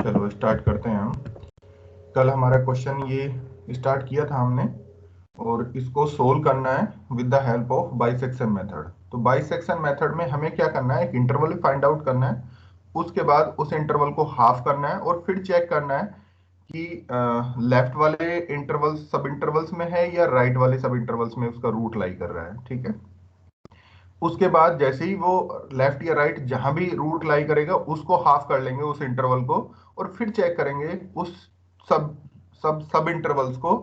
चलो स्टार्ट करते हैं हम। कल हमारा क्वेश्चन ये स्टार्ट किया था हमने, और इसको सोल्व करना है with the help of bisection method. तो बाइसेक्शन मेथड में हमें क्या करना है, एक इंटरवल फाइंड आउट करना है, उसके बाद उस इंटरवल को हाफ करना है और फिर चेक करना है कि लेफ्ट वाले इंटरवल सब इंटरवल्स में है या राइट वाले सब इंटरवल्स में उसका रूट लाई कर रहा है। ठीक है। उसके बाद जैसे ही वो लेफ्ट या राइट जहां भी रूट लाई करेगा उसको हाफ कर लेंगे उस इंटरवल को, और फिर चेक करेंगे उस सब सब सब इंटरवल्स को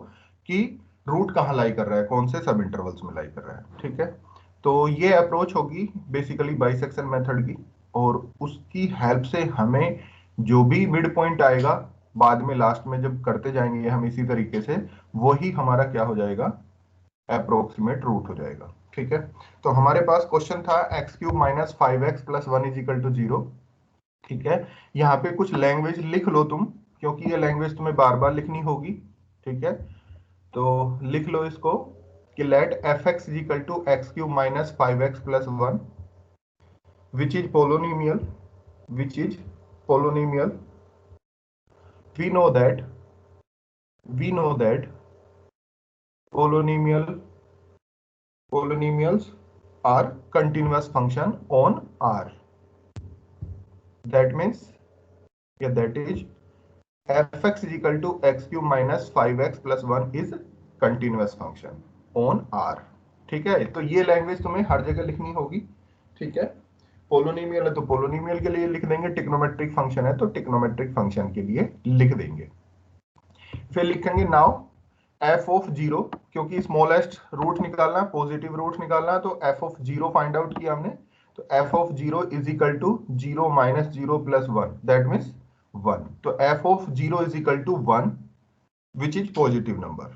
कि रूट कहाँ लाई कर रहा है, कौन से सब इंटरवल्स में लाई कर रहा है। ठीक है। तो ये अप्रोच होगी बेसिकली बाइसेक्शन मेथड की, और उसकी हेल्प से हमें जो भी मिड पॉइंट आएगा बाद में लास्ट में जब करते जाएंगे हम इसी तरीके से, वही हमारा क्या हो जाएगा, अप्रोक्सीमेट रूट हो जाएगा। ठीक है। तो हमारे पास क्वेश्चन था x cube minus 5x plus 1 is equal to 0। ठीक है। यहाँ पे कुछ लैंग्वेज लिख लो तुम, क्योंकि ये लैंग्वेज तुम्हें बार बार लिखनी होगी। ठीक है। तो लिख लो इसको कि let f x is equal to x cube minus 5x plus 1 which is polynomial, which is polynomial. We know that we know that polynomial polynomials are continuous function on R. That means, yeah, that is fx is equal to x cube minus 5x plus 1 is continuous function on R. ठीक है। तो ये language तुम्हें हर जगह लिखनी होगी। ठीक है। पोलोनिमियल है तो पोलोनिमियल के लिए लिख देंगे, टिक्नोमेट्रिक फंक्शन है तो टिक्नोमेट्रिक फंक्शन के लिए लिख देंगे। फिर लिखेंगे नाउ एफ ऑफ जीरो, क्योंकि स्मॉलेस्ट रूट निकालना है, पॉजिटिव रूट निकालना है, तो f of zero find out किया हमने। तो f of zero is equal to zero minus zero plus one, that means one. तो f of zero is equal to one which is positive number.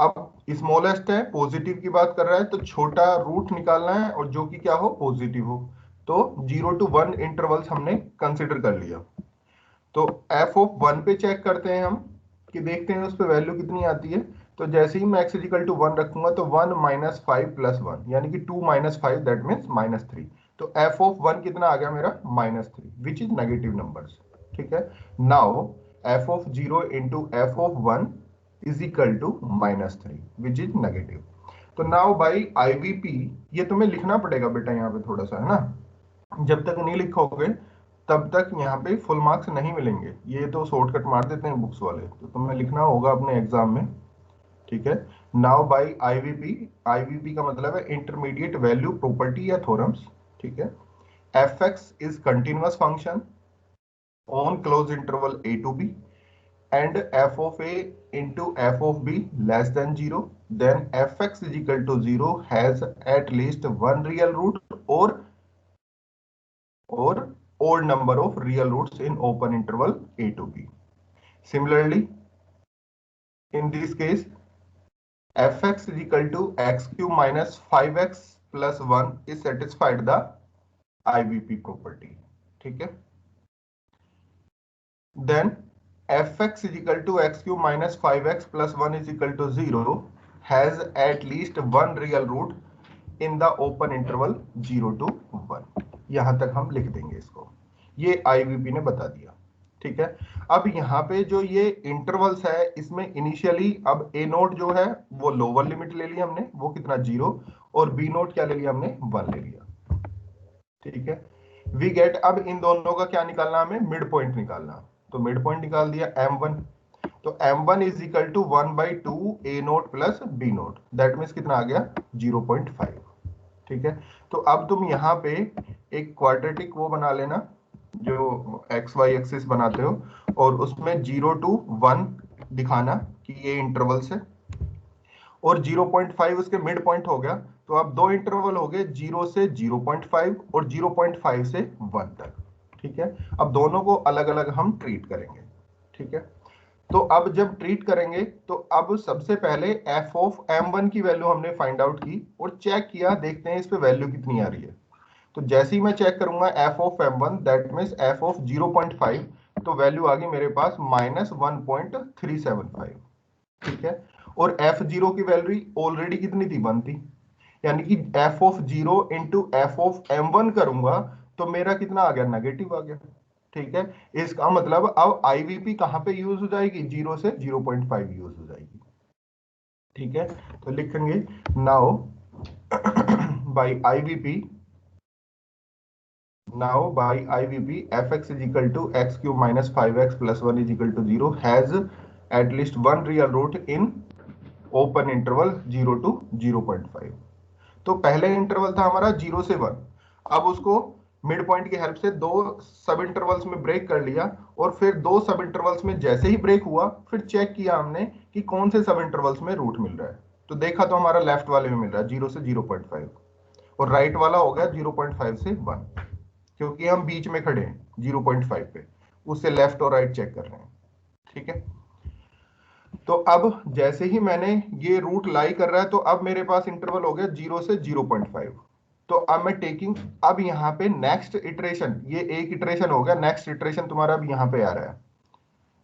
अब smallest है, positive की बात कर रहा है, तो छोटा रूट निकालना है और जो कि क्या हो, पॉजिटिव हो। तो 0 to 1 इंटरवल्स हमने कंसिडर कर लिया। तो एफ ऑफ वन पे चेक करते हैं हम कि देखते हैं उस पर वैल्यू कितनी आती है। तो जैसे ही मैं एक्स इजिकल टू वन रखूंगा तो 1 माइनस 5 प्लस 1 यानी कि 2 माइनस 5 दैट मीन्स माइनस 3। तो एफ ऑफ वन कितना आ गया मेरा, minus 3 which is negative numbers. ठीक है। Now f of zero into f of one is equal to minus 3 which is negative. तो नाउ बाई आईवीपी, ये तुम्हें लिखना पड़ेगा बेटा यहाँ पे थोड़ा सा, है ना। जब तक नहीं लिखोगे तब तक यहाँ पे फुल मार्क्स नहीं मिलेंगे। ये तो शॉर्टकट मार देते हैं बुक्स वाले, तो तुम्हें लिखना होगा अपने एग्जाम में। ठीक है। नाउ बाय आईवीपी, आईवीपी का मतलब है इंटरमीडिएट वैल्यू प्रॉपर्टी या थ्योरम्स। ठीक है। F x is continuous function on close interval a to b and f of a into f of b less than 0, then fx is equal to 0 has at least one real root or odd number of real roots in open interval a to b. Similarly, in this case, fx is equal to x cube minus 5x plus 1 is satisfied the IVP property. ठीक है। Then fx is equal to x cube minus 5x plus 1 is equal to 0 has at least one real root in the open interval 0 to 1। यहां तक हम लिख देंगे इसको, ये IVP ने बता दिया। ठीक है। अब यहाँ पे जो ये इंटरवल्स है इसमें इनिशियली अब ए नोट जो है वो लोअर लिमिट ले लिया हमने, वो कितना 0, और बी नोट क्या ले लिया हमने, 1 ले लिया। ठीक है। वी गेट, अब इन दोनों का क्या निकालना, हमें मिड पॉइंट निकालना। तो मिड पॉइंट निकाल दिया m1। तो m1 is equal to 1/2 a naught plus b naught, that means कितना आ गया, 0.5। ठीक है। तो अब तुम यहाँ पे एक क्वाड्रेटिक वो बना लेना जो एक्स वाई एक्सिस बनाते हो, और उसमें 0 to 1 दिखाना कि ये इंटरवल्स है, और 0.5 उसके मिड पॉइंट हो गया। तो अब दो इंटरवल हो गए, 0 से 0.5 और 0.5 से 1 तक। ठीक है। अब दोनों को अलग अलग हम ट्रीट करेंगे। ठीक है। तो अब जब ट्रीट करेंगे तो अब सबसे पहले एफ ऑफ m1 की वैल्यू हमने फाइंड आउट की और चेक किया, देखते हैं इस पे वैल्यू कितनी आ रही है। तो जैसे ही मैं चेक करूंगा F of m1 that means F of 0.5, तो वैल्यू आ गई मेरे पास -1.375। ठीक है। और f0 की वैल्यू ऑलरेडी कितनी थी, 1 थी, यानी कि F of 0 into f of m1 करूंगा तो मेरा कितना आ गया, नेगेटिव आ गया। ठीक है, इसका मतलब अब आईवीपी कहां पे यूज हो जाएगी, 0 से 0.5 यूज हो जाएगी। ठीक है, तो लिखेंगे now by IVP, now by IVP fx is equal to x cube minus 5x plus 1 is equal to 0 has at least one real root in open interval 0 to 0.5। तो पहले इंटरवल था हमारा 0 से 1, अब उसको मिड पॉइंट की help से दो सब इंटरवल्स में ब्रेक कर लिया, और फिर दो सब इंटरवल्स में जैसे ही ब्रेक हुआ फिर चेक किया हमने कि कौन से सब इंटरवल्स में रूट मिल रहा है। तो देखा तो हमारा लेफ्ट वाले में मिल रहा है 0 से 0.5, और राइट वाला हो गया 0.5 से 1, क्योंकि हम बीच में खड़े हैं 0.5 पे, उससे लेफ्ट और राइट चेक कर रहे हैं। ठीक है, तो अब जैसे ही मैंने ये रूट लाई कर रहा है, तो अब मेरे पास इंटरवल हो गया 0 से 0.5। तो अब मैं टेकिंग, अब यहाँ पे नेक्स्ट इटरेशन, ये एक इटरेशन हो गया, नेक्स्ट इटरेशन तुम्हारा अब यहाँ पे आ रहा है।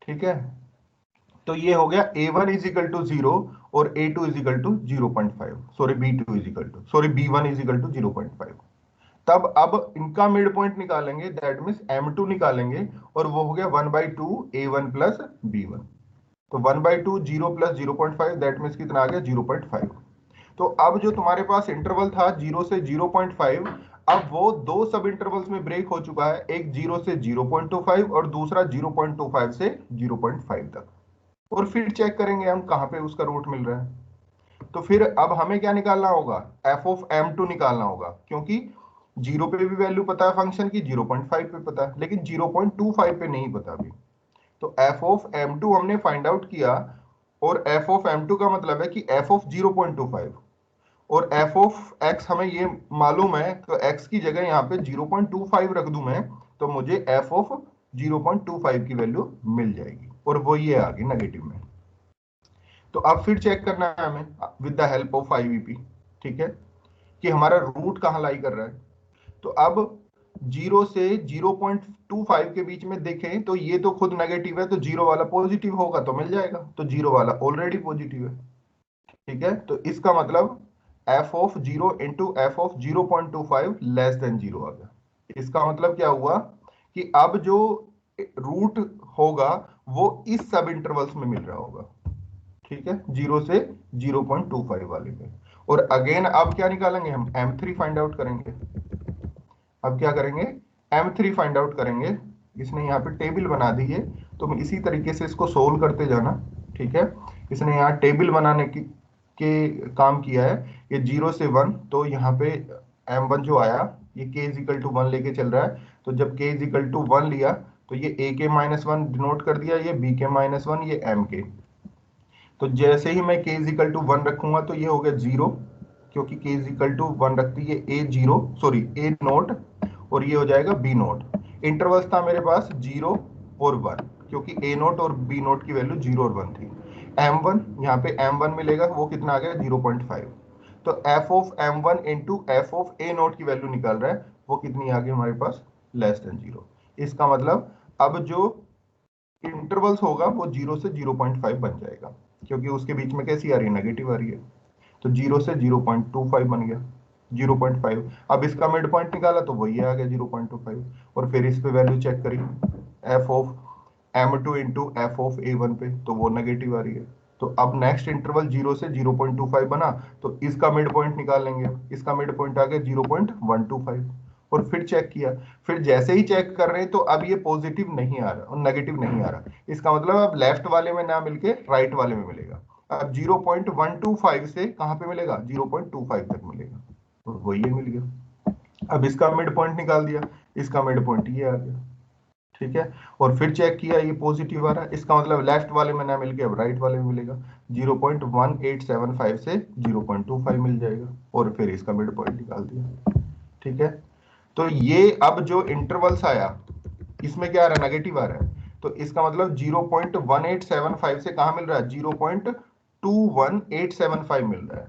ठीक है, तो ये हो गया a1 इज इक्वल टू 0 और a2 is equal to 0.5, sorry b2 is equal to, sorry b1 is equal to 0.5। तब अब इनका मिड पॉइंट निकालेंगे, दैट मीन्स m2 निकालेंगे, और वो हो गया 1/2 a1 प्लस b1। तो 1/2 0 प्लस 0.5 दैट मीन्स कितना आ गया 0.5। तो अब जो तुम्हारे पास इंटरवल था 0 से 0.5, अब वो दो सब इंटरवल्स में ब्रेक हो चुका है, एक 0 से 0.25 और दूसरा 0.25 से 0.5 तक। और फिर चेक करेंगे हम कहां पे उसका रूट मिल रहा है। तो फिर अब हमें क्या निकालना होगा, f ऑफ m2 निकालना होगा, क्योंकि 0 पे भी वैल्यू पता है फंक्शन की, 0.5 पे पता है, लेकिन 0.25 पे नहीं पता अभी। तो f ऑफ m2 हमने फाइंड आउट किया, और f ऑफ m2 का मतलब है कि f ऑफ 0.25, और f ऑफ x हमें ये मालूम है, तो x की जगह यहाँ पे 0.25 रख दूं मैं, तो मुझे f ऑफ 0.25 की वैल्यू मिल जाएगी, और वो ये आ गई नेगेटिव में। तो अब फिर चेक करना है हमें with the help of IVP, ठीक है, कि हमारा रूट कहाँ लाई कर रहा है। तो अब 0 से 0.25 के बीच में देखें तो ये तो खुद नेगेटिव है, तो 0 वाला पॉजिटिव होगा तो मिल जाएगा, तो 0 वाला ऑलरेडी पॉजिटिव है। ठीक है, तो इसका मतलब f of 0 into f of 0.25 less than 0 आ गया। इसका मतलब क्या हुआ कि अब जो रूट होगा वो इस सब इंटरवल्स में मिल रहा होगा। ठीक है, 0 से 0.25 वाले में। और अगेन अब क्या निकालेंगे हम, m3 फाइंड आउट करेंगे। अब क्या करेंगे, m3 फाइंड आउट करेंगे। इसने यहाँ पे टेबल बना दी है, तो मैं इसी तरीके से इसको सोल्व करते जाना। ठीक है, इसने यहाँ टेबल बनाने की के काम किया है। ये 0 से 1, तो यहाँ पे m1 जो आया ये k इज इक्वल टू 1 लेके चल रहा है, तो जब k इज इक्वल टू 1 लिया तो ये a के माइनस 1 डिनोट कर दिया, ये b के माइनस 1, ये m के। तो जैसे ही मैं k इज इक्वल टू 1 रखूंगा तो ये हो गया 0, क्योंकि k इज इक्वल टू 1 रखती है a0, सॉरी a नोट, और ये हो जाएगा b नोट। इंटरवल्स था मेरे पास 0 और 1, क्योंकि a नोट और b नोट की वैल्यू 0 और 1 थी। m1 यहाँ पे m1 मिलेगा, वो कितना आ गया 0.5। तो f of m1 into f of a note की वैल्यू निकाल रहा है, वो कितनी आ गई हमारे पास, लेस देन 0। इसका मतलब अब जो इंटरवल्स होगा वो 0 से 0.5 बन जाएगा, क्योंकि उसके बीच में कैसी आ रही है, नेगेटिव आ रही है। तो 0 से 0.25 बन गया 0.5। अब इसका मिड पॉइंट निकाला तो वही आ गया 0.25, और फिर इस पे वैल्यू चेक करी F of m2 into f of a1 पे, तो वो नेगेटिव आ रही है। तो अब नेक्स्ट इंटरवल 0 से 0.25 बना, तो इसका मिड पॉइंट निकाल लेंगे। इसका मिड पॉइंट आ गया 0.125, और फिर चेक किया। फिर जैसे ही चेक कर रहे हैं तो अब ये पॉजिटिव नहीं आ रहा और नेगेटिव नहीं आ रहा। इसका मतलब अब लेफ्ट वाले में ना मिलके राइट वाले में मिलेगा। अब 0.125 से कहां पे मिलेगा, 0.25 तक मिलेगा, और वो ये मिल गया। अब इसका मिड पॉइंट निकाल दिया, इसका मिड पॉइंट ये आ गया। ठीक है, और फिर चेक किया ये पॉजिटिव आ रहा है, इसका मतलब लेफ्ट वाले में ना मिलके अब राइट वाले में मिलेगा। 0.1875 से 0.25 मिल जाएगा, और फिर इसका मिड पॉइंट निकाल दिया। ठीक है, तो ये अब जो इंटरवल्स आया इसमें क्या आ रहा है, नेगेटिव आ रहा है। तो इसका मतलब 0.1875 से कहां मिल रहा है, 0.21875 मिल रहा है।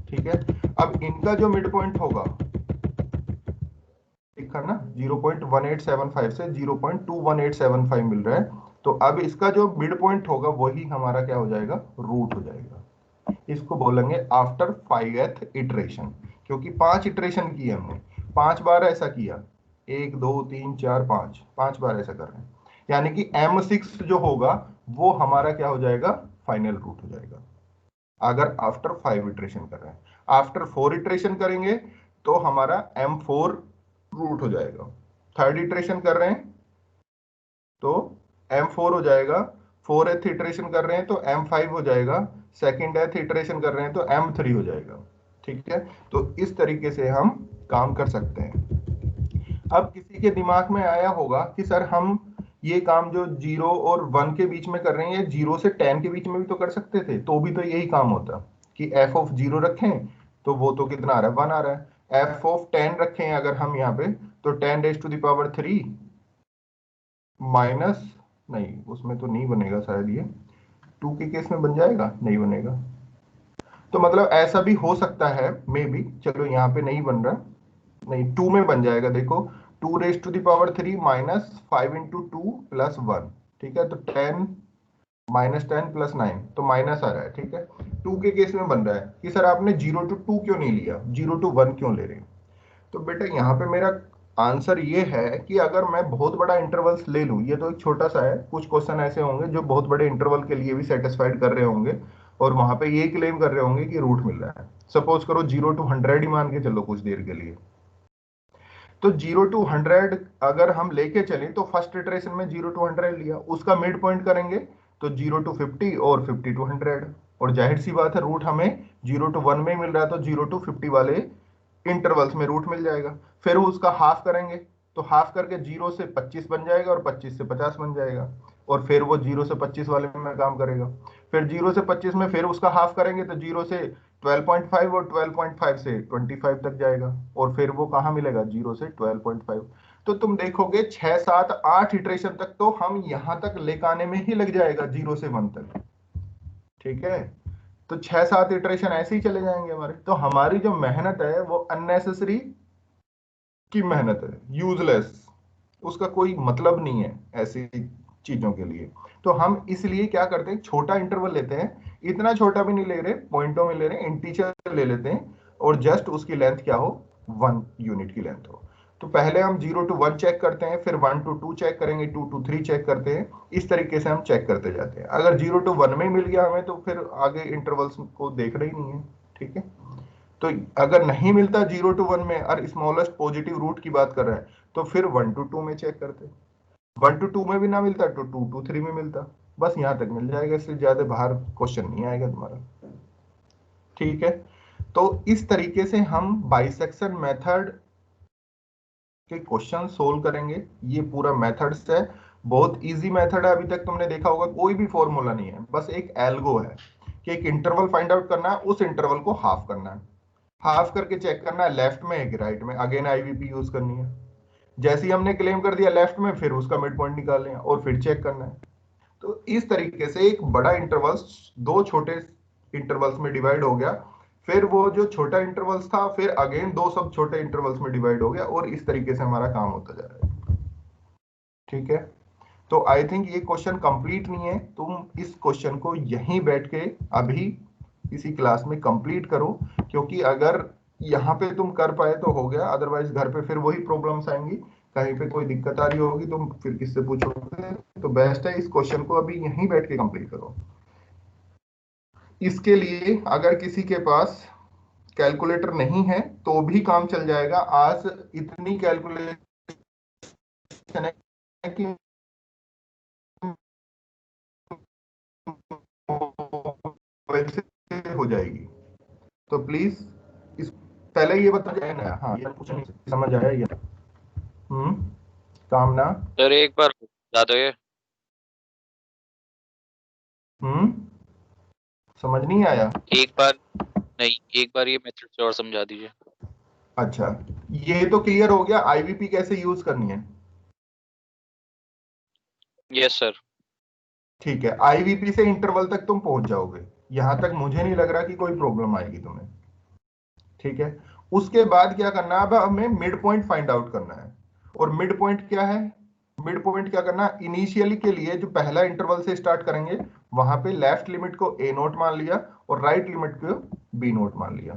ठीक है, अब इनका जो मिड पॉइंट होगा, लिखा ना, 0.1875 से 0.21875 मिल रहा है, तो अब इसका जो मिड पॉइंट होगा वही हमारा क्या हो जाएगा, रूट हो जाएगा। इसको बोलेंगे आफ्टर 5th इटरेशन, क्योंकि 5 इटरेशन की हमने, 5 बार ऐसा किया। 1 2 3 4 5, 5 बार ऐसा कर रहे हैं, यानी कि M6 जो होगा वो हमारा क्या हो जाएगा, फाइनल रूट हो जाएगा, अगर आफ्टर 5 इटरेशन कर रहे हैं। आफ्टर 4 इटरेशन करेंगे तो हमारा M4 रूट हो जाएगा। थर्ड इटरेशन कर रहे हैं तो M4 हो जाएगा। 4th इटरेशन कर रहे हैं तो M5 हो जाएगा। सेकेंड एथ इटरेशन कर रहे हैं तो M3 हो जाएगा। ठीक है, तो इस तरीके से हम काम कर सकते हैं। अब किसी के दिमाग में आया होगा कि सर हम ये काम जो 0 और 1 के बीच में कर रहे हैं, ये 0 से 10 के बीच में भी तो कर सकते थे, तो भी तो यही काम होता कि f ऑफ 0 रखें तो वो तो कितना आ रहा है, 1 आ रहा है। f ऑफ 10 रखें अगर हम यहाँ पे, तो 10 raise to the power 3 minus, नहीं उसमें तो नहीं बनेगा शायद, ये 2 के केस में बन जाएगा, नहीं बनेगा। तो मतलब ऐसा भी हो सकता है मे बी, चलो यहाँ पे नहीं बन रहा, नहीं 2 में बन जाएगा। देखो 2 raise to the power 3 minus 5 into 2 plus 1। ठीक है, तो 10 माइनस 10 प्लस 9, तो माइनस आ रहा है। ठीक है, 2 के केस में बन रहा है कि सर आपने 0 टू 2 क्यों नहीं लिया, 0 टू 1 क्यों ले रहे हैं। तो बेटा यहाँ पे मेरा आंसर ये है कि अगर मैं बहुत बड़ा इंटरवल्स ले लूँ, ये तो एक छोटा सा है, कुछ क्वेश्चन ऐसे होंगे जो बहुत बड़े इंटरवल के लिए भी सेटिस्फाइड कर रहे होंगे और वहां पे ये क्लेम कर रहे होंगे कि रूट मिल रहा है। सपोज करो 0 टू 100 ही मान के चलो कुछ देर के लिए, तो 0 टू 100 अगर हम लेके चले तो फर्स्ट इटरेशन में 0 टू 100 लिया, उसका मिड पॉइंट करेंगे तो 0 टू 50 और 50 टू 100, और जाहिर सी बात है रूट हमें 0 टू 1 में मिल रहा है तो 0 टू 50 वाले इंटरवल्स में रूट मिल जाएगा। फिर उसका हाफ करेंगे तो हाफ करके 0 से 25 बन जाएगा और 25 से 50 बन जाएगा, और फिर वो 0 से 25 वाले में काम करेगा। फिर 0 से 25 में फिर उसका हाफ करेंगे तो 0 से 12.5 और 12.5 से 25 तक जाएगा, और फिर वो कहाँ मिलेगा, 0 से 12.5। तो तुम देखोगे 6 7 8 इटरेशन तक तो हम यहां तक लेकर आने में ही लग जाएगा 0 से 1 तक। ठीक है, तो 6 7 इटरेशन ऐसे ही चले जाएंगे हमारे, तो हमारी जो मेहनत है वो अननेसेसरी की मेहनत है, यूजलेस, उसका कोई मतलब नहीं है ऐसी चीजों के लिए। तो हम इसलिए क्या करते हैं, छोटा इंटरवल लेते हैं, इतना छोटा भी नहीं ले रहे, पॉइंटों में ले रहे हैं, इंटीजर ले लेते हैं, और जस्ट उसकी लेंथ क्या हो, 1 यूनिट की लेंथ हो। तो पहले हम 0 टू 1 चेक करते हैं, फिर 1 टू 2 चेक करेंगे, 2 टू 3 चेक करते हैं, इस तरीके से हम चेक करते जाते हैं। अगर 0 टू 1 में मिल गया हमें तो फिर आगे इंटरवल्स को देख रहे ही नहीं है। ठीक है, तो अगर नहीं मिलता 0 टू 1 में और स्मॉलेस्ट पॉजिटिव रूट की बात कर रहे हैं तो फिर 1 टू 2 में चेक करते हैं। 1 टू 2 में भी ना मिलता तो 2 टू 3 में मिलता, बस यहां तक मिल जाएगा, इससे ज्यादा बाहर क्वेश्चन नहीं आएगा तुम्हारा। ठीक है, तो इस तरीके से हम बाइसेक्शन मेथड के क्वेश्चन सोल्व करेंगे। ये पूरा मेथड्स है, बहुत इजी मेथड है। अभी तक तुमने देखा होगा कोई भी फॉर्मूला नहीं है, बस एक एल्गो है कि एक इंटरवल फाइंड आउट करना है, उस इंटरवल को हाफ करना है, हाफ करके चेक करना है लेफ्ट में है कि राइट में, अगेन आईवीपी यूज करनी है। जैसे ही हमने क्लेम कर दिया लेफ्ट में, फिर उसका मिड पॉइंट निकालना है और फिर चेक करना है। तो इस तरीके से एक बड़ा इंटरवल्स दो छोटे इंटरवल्स में डिवाइड हो गया, फिर वो जो छोटा इंटरवल्स था फिर अगेन दो सब छोटे इंटरवल्स में डिवाइड हो गया, और इस तरीके से हमारा काम होता जा रहा है। ठीक है, तो आई थिंक ये क्वेश्चन कंप्लीट नहीं है, तुम इस क्वेश्चन को यहीं बैठ के अभी इसी क्लास में कंप्लीट करो, क्योंकि अगर यहाँ पे तुम कर पाए तो हो गया, अदरवाइज घर पे फिर वही प्रॉब्लम्स आएंगी, कहीं पे कोई दिक्कत आ रही होगी तुम फिर किससे पूछोगे। तो बेस्ट है इस क्वेश्चन को अभी यहीं बैठ के कंप्लीट करो। इसके लिए अगर किसी के पास कैलकुलेटर नहीं है तो भी काम चल जाएगा। आज इतनी कैलकुलेशन है कि वैसे हो जाएगी, तो प्लीज इस पहले ये बता जाए ना, हाँ ये कुछ नहीं समझ आया ये। हम्म, कामना। सर एक बार बता दो ये। हम्म, समझ नहीं आया। एक बार नहीं, एक बार ये मेथड से और समझा दीजिए। अच्छा, ये तो क्लियर हो गया आईवीपी कैसे यूज करनी है। Yes sir. ठीक है, आईवीपी से इंटरवल तक तुम पहुंच जाओगे, यहां तक मुझे नहीं लग रहा कि कोई प्रॉब्लम आएगी तुम्हें। ठीक है, उसके बाद क्या करना है, अब हमें मिड पॉइंट फाइंड आउट करना है। और मिड पॉइंट क्या है, मिड पॉइंट क्या करना, इनिशियली के लिए जो पहला इंटरवल से स्टार्ट करेंगे वहां पे लेफ्ट लिमिट को ए नोट मान लिया और राइट लिमिट को बी नोट मान लिया।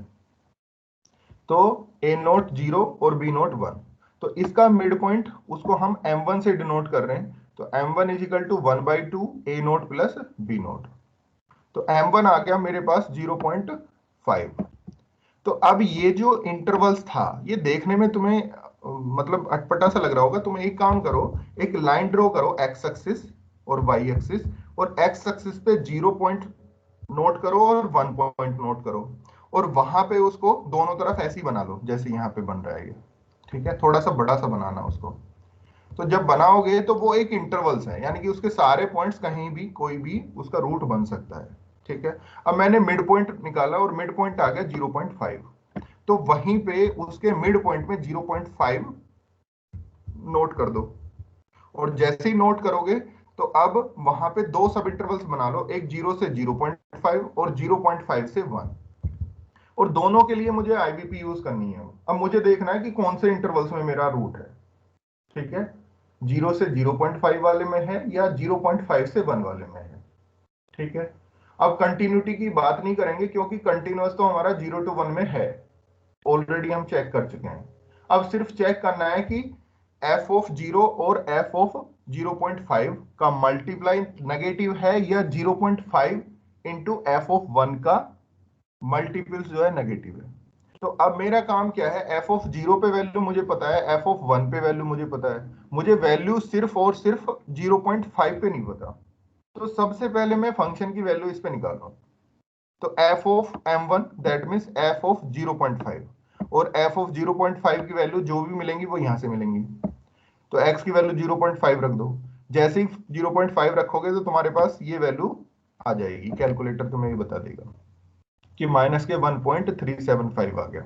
तो ए नोट 0 और बी नोट 1, तो इसका मिड पॉइंट उसको हम m1 से डिनोट कर रहे हैं, तो m1 is equal to 1/2 a naught plus b naught. तो m1 आ गया मेरे पास 0.5। तो अब ये जो इंटरवल्स था ये देखने में तुम्हें मतलब अटपटा सा लग रहा होगा। तुम एक काम करो, एक लाइन ड्रॉ करो एक्स एक्सिस और वाई एक्सिस, और एक्स एक्सिस पे 0 पॉइंट नोट करो और 1 पॉइंट नोट करो, और वहां पे उसको दोनों तरफ ऐसे ही बना लो जैसे यहाँ पे बन रहा है ये। ठीक है, थोड़ा सा बड़ा सा बनाना उसको। तो जब बनाओगे तो वो एक इंटरवल्स है, यानी कि उसके सारे पॉइंट्स कहीं भी कोई भी उसका रूट बन सकता है। ठीक है, अब मैंने मिड पॉइंट निकाला और मिड पॉइंट आ गया 0.5। तो वहीं पे उसके मिड पॉइंट में 0.5 नोट कर दो, और जैसे ही नोट करोगे तो अब वहां पे दो सब इंटरवल्स बना लो, एक 0 से 0.5 और 0.5 से 1, और दोनों के लिए मुझे आईवीपी यूज करनी है। अब मुझे देखना है कि कौन से इंटरवल्स में मेरा रूट है। ठीक है, 0 से 0.5 वाले में है या 0.5 से 1 वाले में है। ठीक है, अब कंटिन्यूटी की बात नहीं करेंगे क्योंकि कंटिन्यूअस तो हमारा 0 to 1 में है, ऑलरेडी हम चेक कर चुके हैं। अब सिर्फ चेक करना है कि एफ ऑफ 0 और एफ ऑफ 0.5 का मल्टीप्लाई नेगेटिव है या 0.5 इंटू एफ ऑफ 1 का मल्टीपल्स जो है नेगेटिव है। तो अब मेरा काम क्या है, एफ ऑफ 0 पे वैल्यू मुझे पता है, एफ ऑफ 1 पे वैल्यू मुझे पता है, मुझे वैल्यू सिर्फ और सिर्फ 0.5 पे नहीं पता। तो सबसे पहले मैं फंक्शन की वैल्यू इस पे निकाल रहा हूं। तो f of m1 that means F of 0.5, और एफ ऑफ 0.5 की वैल्यू जो भी मिलेंगी वो यहां से मिलेंगी। तो x की वैल्यू 0.5 रख दो। जैसे ही 0.5 रखोगे तो तुम्हारे पास ये वैल्यू आ जाएगी, कैलकुलेटर तुम्हें ये बता देगा कि माइनस के 1.375 आ गया।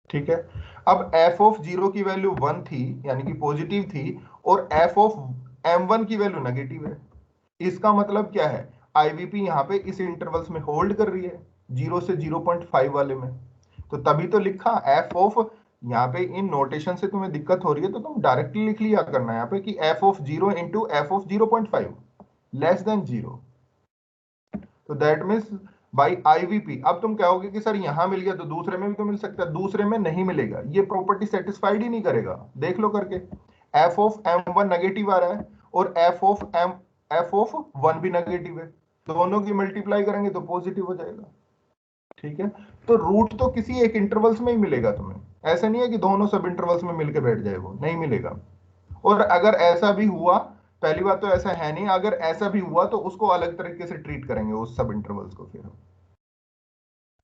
ठीक है, अब एफ ऑफ 0 की वैल्यू 1 थी यानी कि पॉजिटिव थी, और एफ ऑफ m1 की वैल्यू नेगेटिव है। इसका मतलब क्या है, आईवीपी यहाँ पे इस इंटरवल्स में होल्ड कर रही है 0 से 0.5 वाले में। तो तभी तो लिखा एफ ऑफ, यहाँ पे इन नोटेशन से तुम्हें दिक्कत हो रही है तो तुम डायरेक्टली लिख लिया करना यहाँ पे कि F of 0 into f of 0.5 less than 0। तो दैट मीन्स बाई आईवीपी। अब तुम कहोगे कि सर यहां मिल गया तो दूसरे में भी तो मिल सकता है, दूसरे में नहीं मिलेगा, ये प्रॉपर्टी सेटिस्फाइड ही नहीं करेगा। देख लो करके, एफ ऑफ m1 नेगेटिव आ रहा है और एफ ऑफ 1 भी नेगेटिव है, दोनों की मल्टीप्लाई करेंगे तो पॉजिटिव हो जाएगा। ठीक है, तो रूट तो किसी एक इंटरवल्स में ही मिलेगा तुम्हें, ऐसा नहीं है कि दोनों सब इंटरवल्स में मिलके बैठ जाए, वो नहीं मिलेगा। और अगर ऐसा भी हुआ, पहली बात तो ऐसा है नहीं, अगर ऐसा भी हुआ तो उसको अलग तरीके से ट्रीट करेंगे उस सब इंटरवल्स को फिर।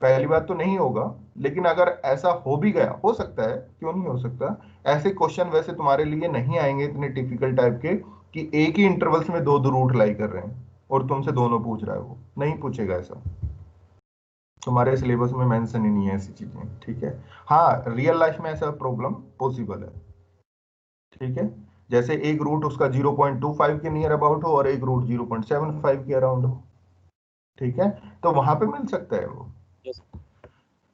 पहली बात तो नहीं होगा, लेकिन अगर ऐसा हो भी गया, हो सकता है, क्यों नहीं हो सकता। ऐसे क्वेश्चन वैसे तुम्हारे लिए नहीं आएंगे इतने टिपिकल टाइप के कि एक ही इंटरवल्स में दो दो रूट लाई कर रहे हैं और तुमसे दोनों पूछ रहा है, वो नहीं पूछेगा ऐसा, तुम्हारे सिलेबस में मेंशन ही नहीं है ऐसी चीजें। ठीक है, हाँ रियल लाइफ में ऐसा प्रॉब्लम पॉसिबल है। ठीक है, जैसे एक रूट उसका 0.25 के नियर अबाउट हो और एक रूट 0.75 के अराउंड हो। ठीक है, तो वहां पे मिल सकता है वो। यस।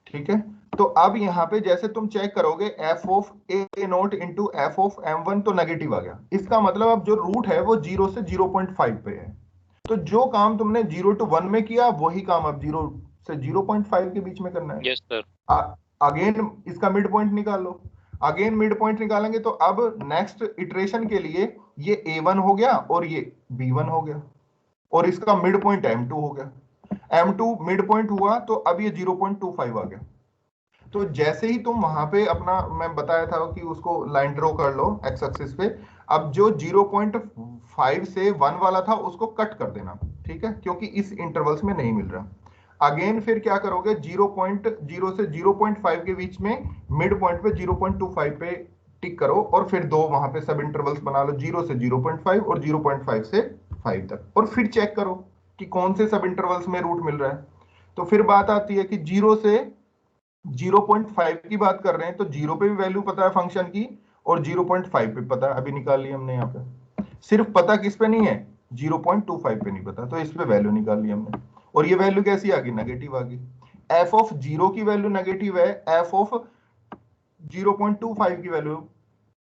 ठीक है, तो अब यहाँ पे जैसे तुम चेक करोगे F of A note into f of m1 तो नेगेटिव आ गया, इसका मतलब अब जो रूट है वो 0 से 0.5 पे है। तो जो काम तुमने 0 to 1 में किया वही काम अब 0 से 0.5 के बीच में करना है। Yes sir. अगेन इसका मिड पॉइंट निकाल लो। अगेन मिड पॉइंट निकालेंगे तो अब नेक्स्ट इटरेशन के लिए ये a1 हो गया और ये b1 हो गया, और इसका मिड पॉइंट m2 हो गया। m2 मिड पॉइंट हुआ तो अब ये 0.25 आ गया। तो जैसे ही तुम वहां पे अपना, मैं बताया था कि उसको लाइन ड्रॉ कर लो एक्स एक्सिस पे, अब जो 0.5 से 1 वाला था उसको कट कर देना। ठीक है, क्योंकि इस इंटरवल्स में नहीं मिल रहा। अगेन फिर क्या करोगे, 0.0 से 0.5 के बीच में मिड पॉइंट पे 0.25 पे टिक करो, और फिर दो वहां पे सब इंटरवल्स बना लो 0 से 0.5 और 0.5 से 5 तक, और फिर चेक करो कि कौन से सब इंटरवल्स में रूट मिल रहा है। तो फिर बात आती है कि 0 से 0.5 की बात कर रहे हैं तो 0 पे भी वैल्यू पता है फंक्शन की, और 0.5 पे पता है, अभी निकाल ली हमने यहाँ पे। सिर्फ पता किस पे नहीं है, 0.25 पे नहीं पता, तो इस पे वैल्यू निकाल ली हमने, और ये वैल्यू कैसी आ गई, नेगेटिव आ गई। एफ ऑफ 0 की वैल्यू नेगेटिव है, एफ ऑफ 0.25 की वैल्यू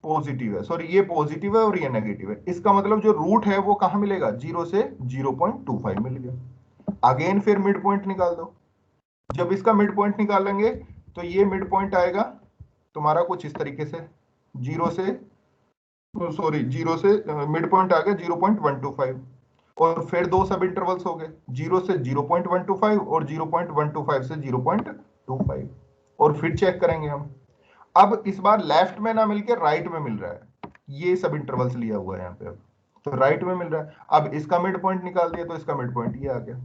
पॉजिटिव है, सॉरी ये पॉजिटिव है और ये नेगेटिव है। इसका मतलब जो रूट है वो कहां मिलेगा, 0 से 0.25 मिल गया। अगेन फिर मिड पॉइंट निकाल दो। जब इसका मिड पॉइंट निकालेंगे तो ये मिड पॉइंट आएगा तुम्हारा कुछ इस तरीके से, जीरो से, सॉरी जीरो से मिड पॉइंट आ गया 0.125, और फिर दो सब इंटरवल्स हो गए, जीरो से 0.125 और 0.125 से 0.25, और फिर चेक करेंगे हम। अब इस बार लेफ्ट में ना मिलके राइट में मिल रहा है, ये सब इंटरवल्स लिया हुआ है यहाँ पे। अब तो राइट में मिल रहा है, अब इसका मिड पॉइंट निकाल दिया तो इसका मिड पॉइंट ये आ गया।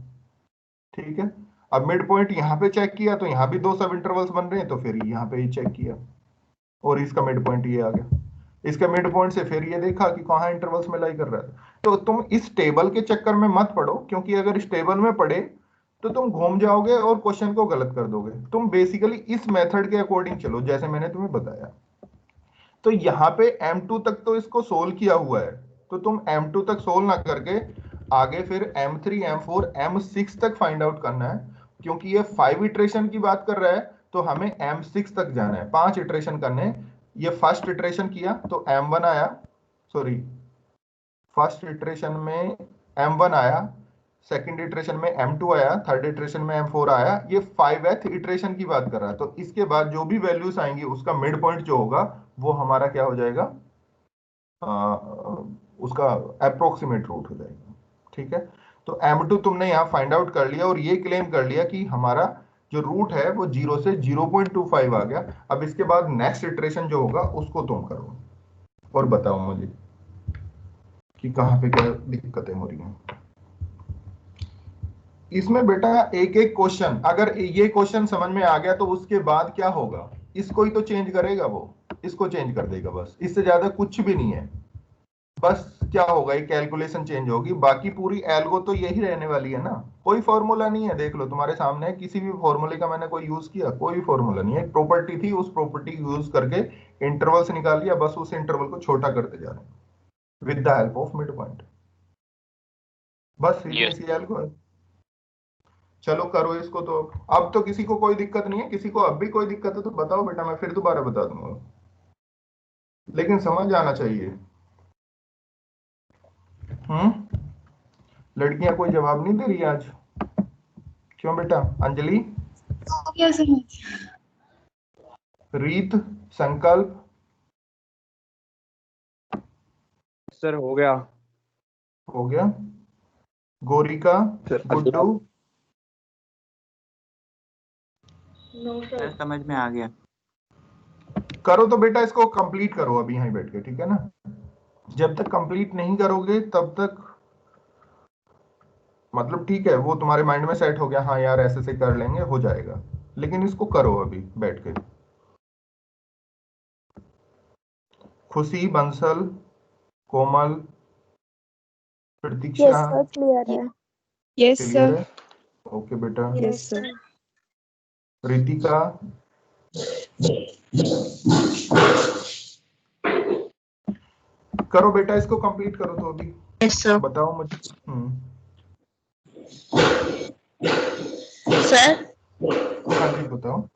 ठीक है, अब मिड पॉइंट यहाँ पे चेक किया तो यहाँ भी दो सब इंटरवल्स बन रहे हैं, तो फिर यहाँ पे ही चेक किया और इसका मिड पॉइंट ये आ गया। इसके मिड पॉइंट से फिर ये देखा कि कहाँ इंटरवल्स में लाई कर रहा है। तो तुम इस टेबल के चक्कर में मत पड़ो, क्योंकि अगर इस टेबल में पड़े तो तुम घूम जाओगे और क्वेश्चन को गलत कर दोगे। तुम बेसिकली इस मेथड के अकॉर्डिंग चलो जैसे मैंने तुम्हें बताया। तो यहाँ पे M2 तक तो इसको सोल्व किया हुआ है, तो तुम M2 तक सोल्व ना करके आगे फिर M3 M4 M6 तक फाइंड आउट करना है, क्योंकि ये 5 इटरेशन की बात कर रहा है, तो हमें M6 तक जाना है, 5 इटरेशन करने हैं। ये फर्स्ट इटरेशन किया तो M1 आया, सॉरी फर्स्ट इटरेशन में M1 आया, सेकंड इटरेशन में M2 आया, थर्ड इटरेशन में M4 आया। ये 5th इटरेशन की बात कर रहा है, तो इसके बाद जो भी वैल्यूज आएंगी उसका मिड पॉइंट जो होगा वो हमारा क्या हो जाएगा, आ, उसका अप्रोक्सीमेट रूट हो जाएगा। ठीक है, तो M2 तुमने यहाँ फाइंड आउट कर लिया और ये क्लेम कर लिया कि हमारा जो रूट है वो 0 से 0.25 आ गया। अब इसके बाद नेक्स्ट इटरेशन जो होगा उसको तुम करो और बताओ मुझे कि कहाँ पे क्या दिक्कतें हो रही हैं इसमें। बेटा एक एक क्वेश्चन, अगर ये क्वेश्चन समझ में आ गया तो उसके बाद क्या होगा, इसको ही तो चेंज करेगा वो, इसको चेंज कर देगा बस, इससे ज्यादा कुछ भी नहीं है। बस क्या होगा, एक कैलकुलेशन चेंज होगी, बाकी पूरी एल्गो तो यही रहने वाली है ना। कोई फॉर्मूला नहीं है, देख लो तुम्हारे सामने है, किसी भी फॉर्मूले का मैंने कोई यूज किया, कोई भी फॉर्मूला नहीं है। एक प्रॉपर्टी थी, उस प्रॉपर्टी यूज करके इंटरवल से निकाल लिया, बस उस इंटरवल को छोटा करते जा रहे हैं with the help of mid point. बस इतनी यस। सी एल्गो है। चलो करो इसको। तो अब तो किसी को कोई दिक्कत नहीं है, किसी को अब भी कोई दिक्कत है तो बताओ बेटा, मैं फिर दोबारा बता दूंगा, लेकिन समझ आना चाहिए। हम्म, लड़कियां कोई जवाब नहीं दे रही आज, क्यों बेटा? अंजलि, क्या समझ। रीत, संकल्प, सर हो गया। हो गया। गोरिका, सर गुड्डू, सर समझ में आ गया। करो तो बेटा इसको कंप्लीट करो अभी यहीं बैठ के, ठीक है ना। जब तक कंप्लीट नहीं करोगे तब तक, मतलब ठीक है वो तुम्हारे माइंड में सेट हो गया, हाँ यार ऐसे से कर लेंगे, हो जाएगा, लेकिन इसको करो अभी बैठ के। Khushi, Bansal, Komal, Pratiksha, yes sir clear है। Yes clear sir. है? ओके बेटा। Yes sir. रितिका, करो बेटा इसको कंप्लीट करो तो अभी। Yes sir. बताओ मुझे। सर हाँ जी बताओ।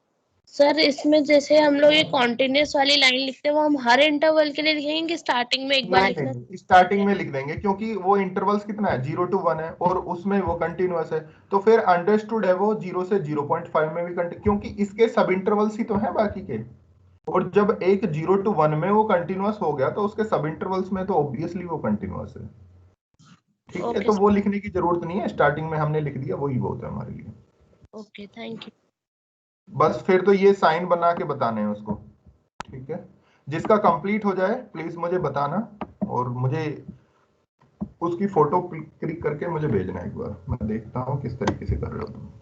सर इसमें जैसे हम लोग ये कॉन्टिन्यूस वाली लाइन लिखते हैं वो हम हर इंटरवल के लिए लिखेंगे कि स्टार्टिंग में एक बार नहीं लिखना। नहीं, स्टार्टिंग में लिख देंगे, क्योंकि वो इंटरवल्स कितना है, 0 to 1 है, और उसमें वो कंटिन्यूअस है, तो फिर अंडरस्टूड है वो 0 से 0.5 में भी क्योंकि इसके सब इंटरवल्स ही तो हैं बाकी के। और जब एक 0 to 1 में वो कंटिन्यूअस हो गया तो उसके सब इंटरवल्स में तो ऑब्वियसली वो कंटिन्यूअस है। ठीक है, ओके तो वो लिखने की जरूरत नहीं है, स्टार्टिंग में हमने लिख दिया वही बहुत है हमारे लिए। Okay thank you. बस फिर तो ये साइन बना के बताने हैं उसको। ठीक है, जिसका कंप्लीट हो जाए प्लीज मुझे बताना, और मुझे उसकी फोटो क्लिक करके मुझे भेजना एक बार, मैं देखता हूँ किस तरीके से कर रहे हो तुम।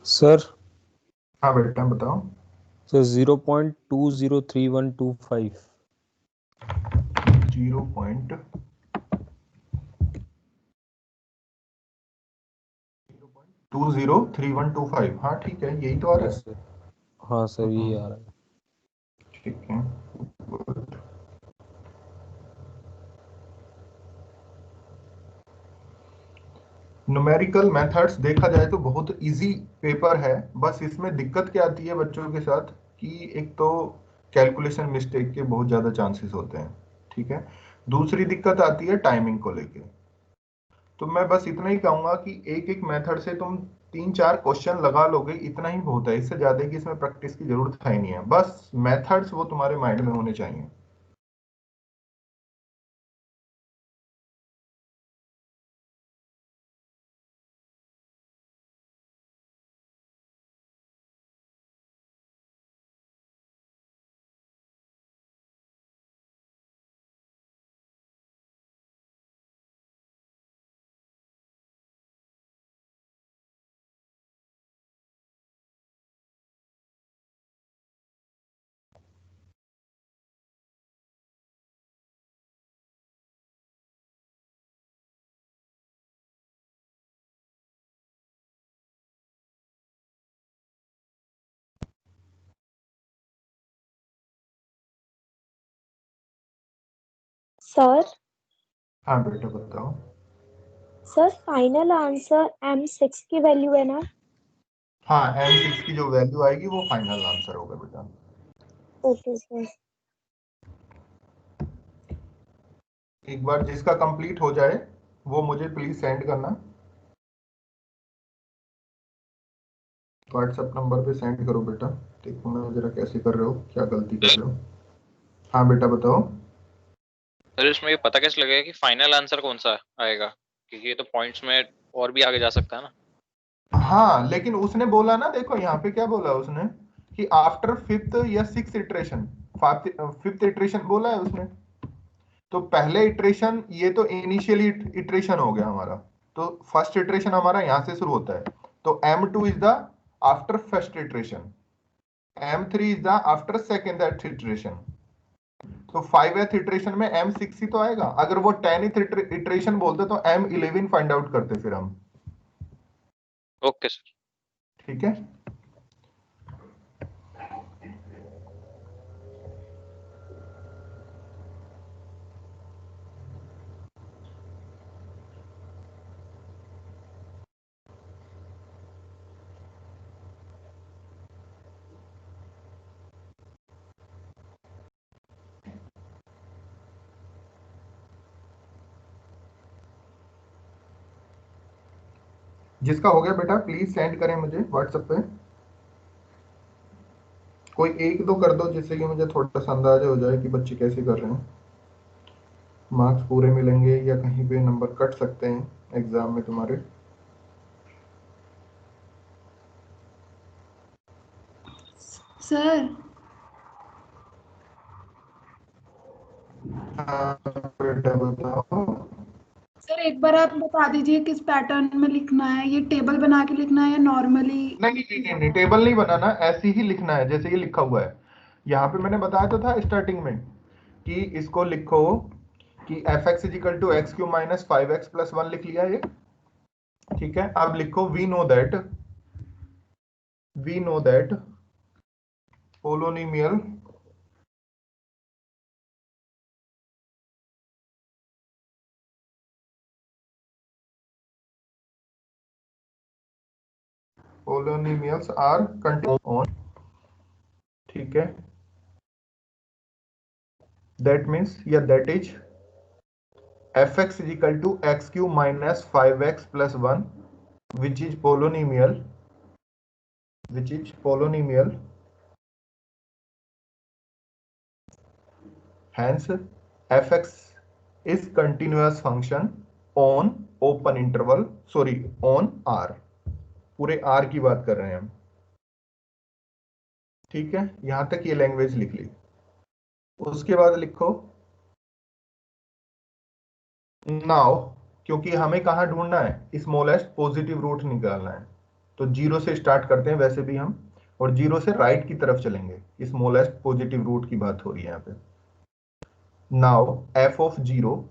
सर हाँ बेटा बताओ। सर 0.203125 0.203125। हाँ ठीक है, यही तो आ रहा यस है। सर। हाँ सर यही आ रहा है। ठीक है, good। न्यूमेरिकल मेथड्स देखा जाए तो बहुत इजी पेपर है, बस इसमें दिक्कत क्या आती है बच्चों के साथ कि एक तो कैलकुलेशन मिस्टेक के बहुत ज्यादा चांसेस होते हैं, ठीक है। दूसरी दिक्कत आती है टाइमिंग को लेके। तो मैं बस इतना ही कहूंगा कि एक एक मेथड से तुम 3-4 क्वेश्चन लगा लोगे, इतना ही बहुत है, इससे ज्यादा की इसमें प्रैक्टिस की जरूरत है ही नहीं है। बस मेथड्स वो तुम्हारे माइंड में होने चाहिए। सर हाँ बेटा बताओ। सर फाइनल आंसर M6 की वैल्यू है ना? हाँ, M6 की जो वैल्यू आएगी वो फाइनल आंसर होगा बेटा। Okay sir. एक बार जिसका कंप्लीट हो जाए वो मुझे प्लीज सेंड करना, व्हाट्सएप नंबर पे सेंड करो बेटा। देखो ना जरा कैसे कर रहे हो, क्या गलती कर रहे हो। हाँ बेटा बताओ। सर इसमें ये पता कैसे लगेगा कि फाइनल आंसर कौन सा आएगा, क्योंकि ये तो पॉइंट्स में और भी आगे जा सकता है ना। हाँ लेकिन उसने बोला ना, देखो यहाँ पे क्या बोला उसने कि आफ्टर फिफ्थ या सिक्स इटरेशन, फिफ्थ इटरेशन बोला है उसने। तो पहले इटरेशन, ये तो इनिशियली इटरेशन हो गया हमारा, तो फर्स्ट इटरेशन हमारा यहाँ से शुरू होता है। तो M2 is the after first iteration, M3 is the after second iteration. तो 5th इटरेशन में M6 ही तो आएगा। अगर वो 10th इटरेशन बोलते तो M11 फाइंड आउट करते फिर हम। Okay sir. ठीक है। जिसका हो गया बेटा प्लीज सेंड करें मुझे व्हाट्सएप पे। कोई एक दो कर दो जिससे कि मुझे थोड़ा सा अंदाजा हो जाए कि बच्चे कैसे कर रहे हैं। मार्क्स पूरे मिलेंगे या कहीं पे नंबर कट सकते हैं एग्जाम में तुम्हारे। सर हाँ बेटा बताओ। सर एक बार आप बता दीजिए किस पैटर्न में लिखना है, ये टेबल बना के लिखना है या नॉर्मली? नहीं, टेबल नहीं बनाना, ऐसे ही लिखना है जैसे ये लिखा हुआ है। यहाँ पे मैंने बताया तो था स्टार्टिंग में कि इसको लिखो कि f x is equal to x cube minus 5x plus 1 लिख लिया ये। ठीक है, अब लिखो we know that polynomial polynomials are continuous on, ठीक है। that means या that is fx is equal to x cube minus 5x plus 1 which is polynomial hence fx is continuous function on open interval, sorry on R, पूरे R की बात कर रहे हैं हम। ठीक है, यहां तक ये लैंग्वेज लिख ली। उसके बाद लिखो नाउ, क्योंकि हमें कहां ढूंढना है, स्मॉलेस्ट पॉजिटिव रूट निकालना है। तो 0 से स्टार्ट करते हैं वैसे भी हम, और 0 से राइट की तरफ चलेंगे, स्मॉलेस्ट पॉजिटिव रूट की बात हो रही है यहाँ पे। Now f of zero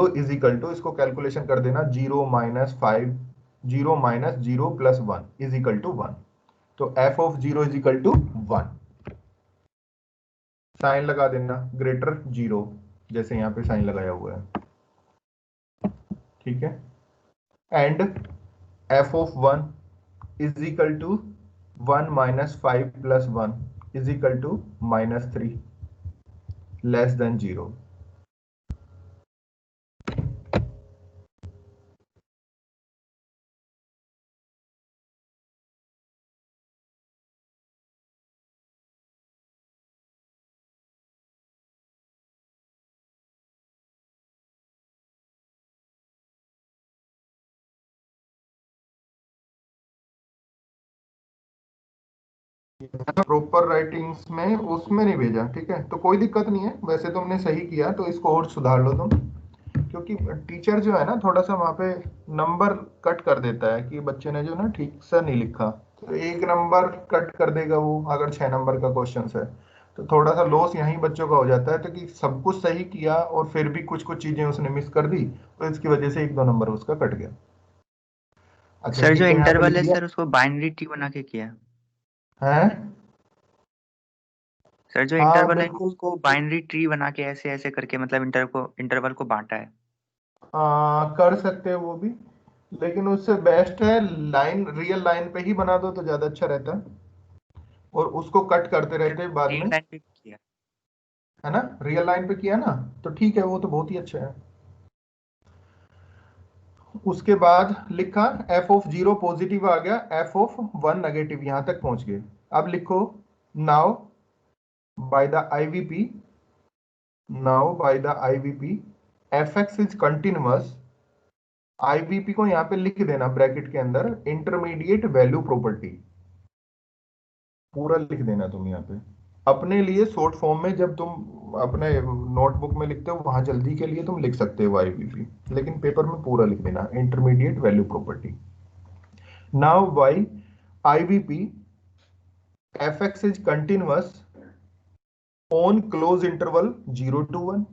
is equal to, इसको कैलकुलेशन कर देना, 0 minus 5, 0 minus 0 plus 1 is equal to 1। तो f of zero is equal to 1, sign लगा देना ग्रेटर 0, जैसे यहाँ पे साइन लगाया हुआ है, ठीक है। And f of 1 is equal to 1 minus 5 plus 1 is equal to -3 less than 0। Proper writings में उसमें नहीं भेजा, ठीक है, तो कोई दिक्कत नहीं है, वैसे तुमने सही किया, तो इसको और सुधार लो तुम, क्योंकि टीचर जो है ना थोड़ा सा वहां पे नंबर कट कर देता है कि बच्चे ने जो ना ठीक से नहीं लिखा, तो 1 नंबर कट कर देगा वो, अगर 6 नंबर का क्वेश्चन है, तो थोड़ा सा लॉस यहीं बच्चों का हो जाता है, तो कि सब कुछ सही किया और फिर भी कुछ कुछ चीजें उसने मिस कर दी, तो इसकी वजह से 1-2 नंबर उसका कट गया। अच्छा, सर ये जो तो यहाँ पे इंटरवल लिख है दिया सर उसको बाइनरी ट्री बना के किया। है। सर जो हाँ इंटरवल है बिल्कुल, उसको बाइनरी ट्री बना के ऐसे ऐसे करके मतलब इंटरवल को बांटा है। कर सकते हैं वो भी, लेकिन उससे बेस्ट है लाइन, रियल लाइन पे ही बना दो तो ज्यादा अच्छा रहता है, और उसको कट करते रहते हैं बाद रियल में, लाइन पे किया। है ना, रियल लाइन पे किया ना, तो ठीक है, वो तो बहुत ही अच्छा है। उसके बाद लिखा एफ ऑफ जीरो पॉजिटिव आ गया, एफ ऑफ 1 नेगेटिव, यहां तक पहुंच गए। अब लिखो now by the IVP, f x is continuous, IVP को यहां पे लिख देना ब्रैकेट के अंदर, इंटरमीडिएट वैल्यू प्रॉपर्टी, पूरा लिख देना तुम यहाँ पे अपने लिए शॉर्ट फॉर्म में, जब तुम अपने नोटबुक में लिखते हो वहां जल्दी के लिए तुम लिख सकते हो आईवीपी, लेकिन पेपर में पूरा लिख देना, intermediate value property. Now by IVP f x is continuous on close interval 0 to 1,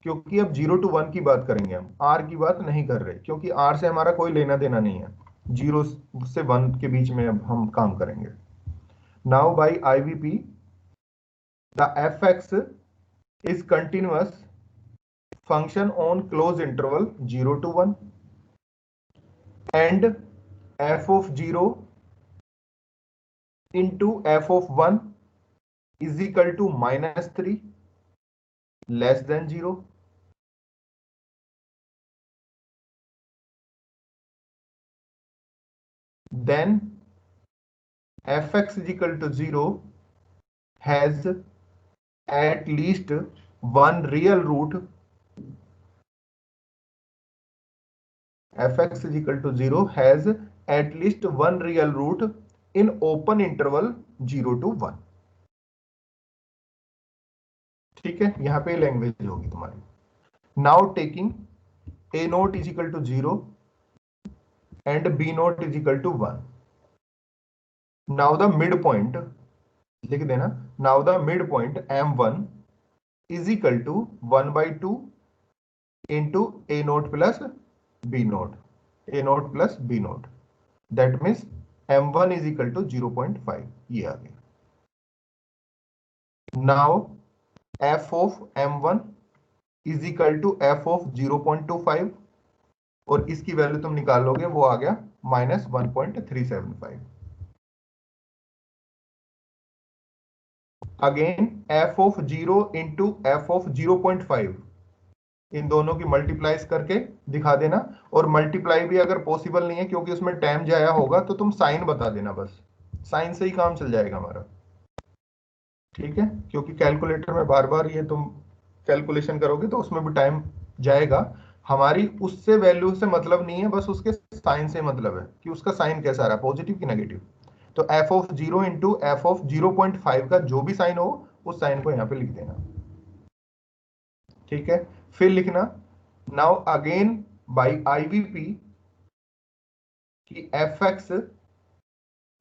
क्योंकि अब 0 to 1 की बात करेंगे हम, आर की बात नहीं कर रहे, क्योंकि आर से हमारा कोई लेना देना नहीं है, 0 से 1 के बीच में अब हम काम करेंगे। Now by IVP the fx is continuous function on closed interval 0 to 1, and f of 0 into f of 1 is equal to -3 less than 0. Then fx is equal to 0 has at least one real root, fx is equal to 0 has at least one real root in open interval 0 to 1. ठीक है, यहां पे language होगी तुम्हारी। Now taking a naught is equal to 0 and b naught is equal to 1. Now the midpoint लिख देना, now the midpoint m1 is equal to 1 by 2 into a naught plus b naught, a naught plus b naught, that means m1 is equal to 0.5, ये आ गया। Now f of m1 is equal to f of 0.25, और इसकी value तुम निकालोगे, वो आ गया -1.375। Again f of 0 into f of 0.5, इन दोनों की मल्टीप्लाइज करके दिखा देना, और मल्टीप्लाई भी अगर पॉसिबल नहीं है क्योंकि उसमें टाइम जाया होगा, तो तुम साइन बता देना, बस साइन से ही काम चल जाएगा हमारा, ठीक है, क्योंकि कैलकुलेटर में बार बार ये तुम कैलकुलेशन करोगे तो उसमें भी टाइम जाएगा, हमारी उससे वैल्यू से मतलब नहीं है, बस उसके साइन से मतलब है कि उसका साइन कैसा आ रहा है, पॉजिटिव की नेगेटिव। तो f of 0 into f of 0.5 का जो भी साइन हो, उस साइन को यहाँ पे लिख देना, ठीक है। फिर लिखना नाउ अगेन बाय आईवीपी कि एफ एक्स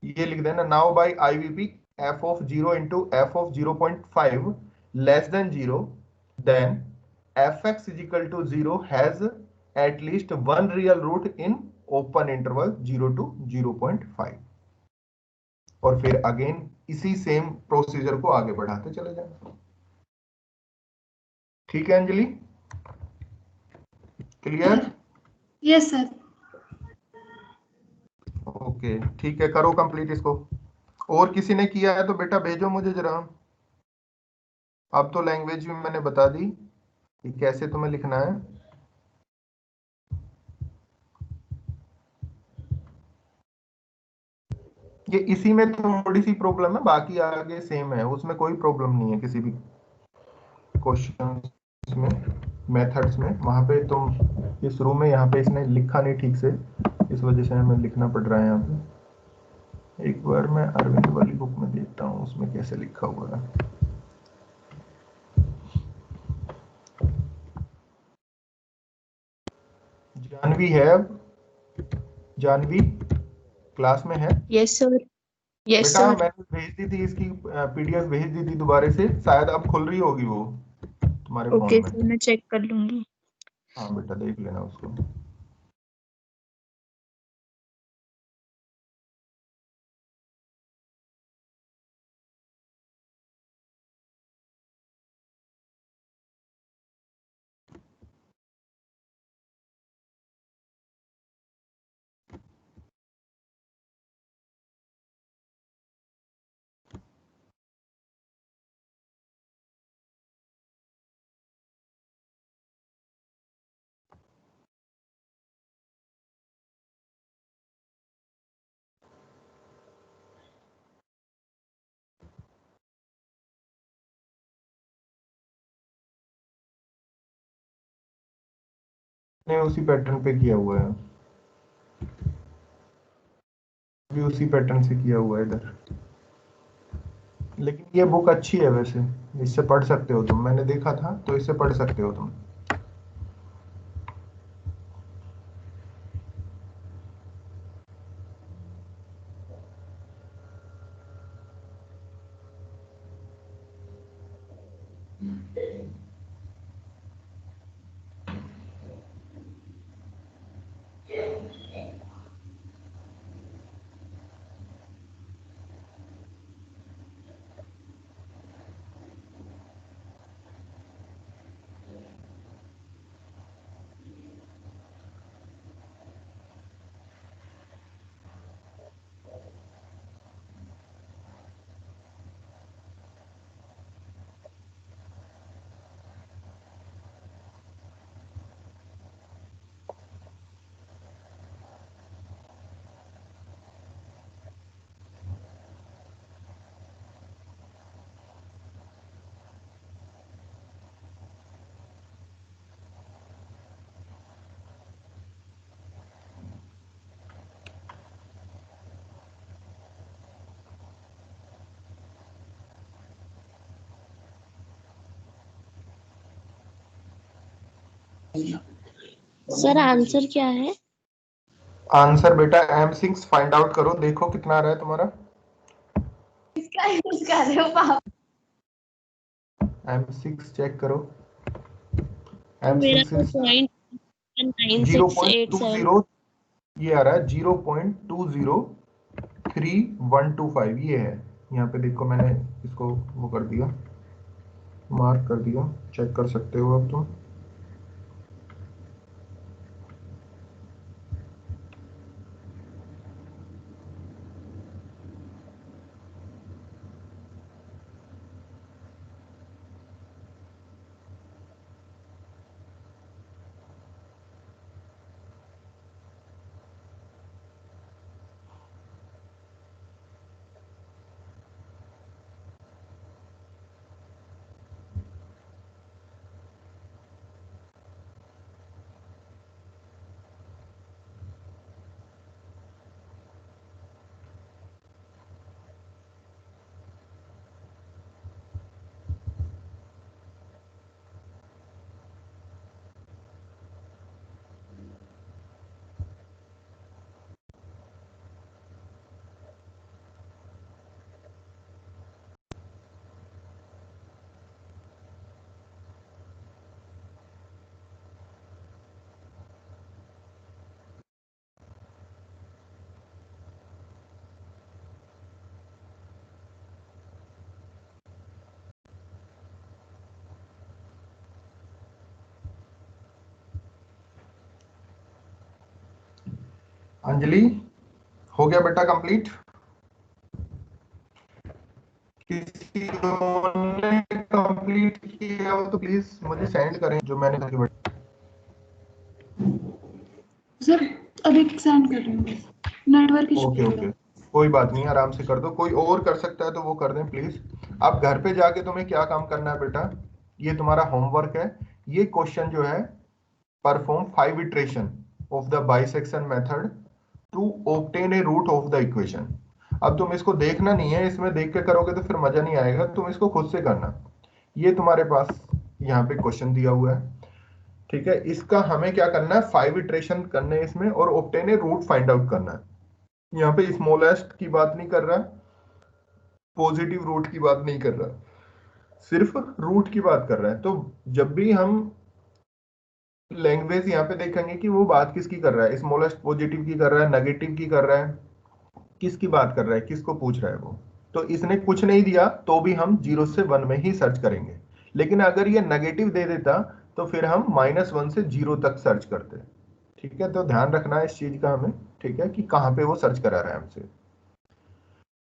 ये लिख देना now by IVP f of 0 into f of 0.5 less than 0, then fx is equal to 0 has at least one real root in open interval 0 to 0.5। और फिर again इसी same procedure को आगे बढ़ाते चले जाना। ठीक है Anjali, clear? Yes sir. Okay ठीक है, करो कंप्लीट इसको। और किसी ने किया है तो बेटा भेजो मुझे जरा। अब तो लैंग्वेज भी मैंने बता दी कि कैसे तुम्हें लिखना है। ये इसी में थोड़ी सी प्रॉब्लम है, बाकी आगे सेम है, उसमें कोई प्रॉब्लम नहीं है किसी भी क्वेश्चन में, मेथड्स में। वहां पे तुम ये शुरू में यहाँ पे इसने लिखा नहीं ठीक से, इस वजह से हमें लिखना पड़ रहा है यहाँ पे। एक बार मैं अरविंद वाली बुक में देखता हूँ उसमें कैसे लिखा हुआ है। जानवी है? जानवी क्लास में है? Yes sir. यस बेटा सर। मैंने भेज दी थी इसकी PDF भेज दी थी दोबारा से, शायद अब खुल रही होगी वो तुम्हारे फोन ओके में। सर, मैं चेक कर लूंगी। हाँ बेटा देख लेना उसको। ने उसी पैटर्न पे किया हुआ है, भी उसी पैटर्न से किया हुआ है इधर। लेकिन ये बुक अच्छी है वैसे, इससे पढ़ सकते हो तुम, मैंने देखा था तो इससे पढ़ सकते हो तुम। सर आंसर क्या है? आंसर बेटा M6 फाइंड आउट करो, देखो कितना आ रहा है तुम्हारा। इसका यूज कर रहे हो पापा? M6 चेक करो। मेरा M6 तो इज 0.9687। 0.20, ये आ रहा है 0.203125, ये है। यहाँ पे देखो मैंने इसको वो कर दिया, मार्क कर दिया, चेक कर सकते हो अब तुम। अंजलि हो गया बेटा कंप्लीट? किसी ने कंप्लीट किया हो तो प्लीज मुझे सेंड करें जो मैंने करके बैठा। सर अभी सेंड कर रही हूँ, नेटवर्क इशू ओके है ओके, थोड़ा। कोई बात नहीं, आराम से कर दो। कोई और कर सकता है तो वो कर दें प्लीज। अब घर पे जाके तुम्हें क्या काम करना है बेटा, ये तुम्हारा होमवर्क है। ये क्वेश्चन जो है, perform 5 iteration of the bisection method to obtain a root of the equation. अब तुम इसको देखना नहीं है, इसमें देख के करोगे तो फिर मजा नहीं आएगा, तुम इसको खुद से करना। ये तुम्हारे पास यहाँ पे क्वेश्चन दिया हुआ है, ठीक है। इसका हमें क्या करना है, 5 इटरेशन करने हैं इसमें और obtain a root find out करना है। यहाँ पे स्मॉलेस्ट की बात नहीं कर रहा, पॉजिटिव रूट की बात नहीं कर रहा, सिर्फ रूट की बात कर रहा है। तो जब भी हम लैंग्वेज यहाँ पे देखेंगे कि वो बात किसकी कर रहा है, स्मॉलेस्ट पॉजिटिव की कर रहा है, नेगेटिव की कर रहा है, किसकी बात कर रहा है, किसको पूछ रहा है वो। तो इसने कुछ नहीं दिया तो भी हम 0 से 1 में ही सर्च करेंगे, लेकिन अगर ये नेगेटिव दे देता तो फिर हम -1 से 0 तक सर्च करते। ठीक है, तो ध्यान रखना है इस चीज का हमें, ठीक है, कि कहाँ पे वो सर्च करा रहा है हमसे।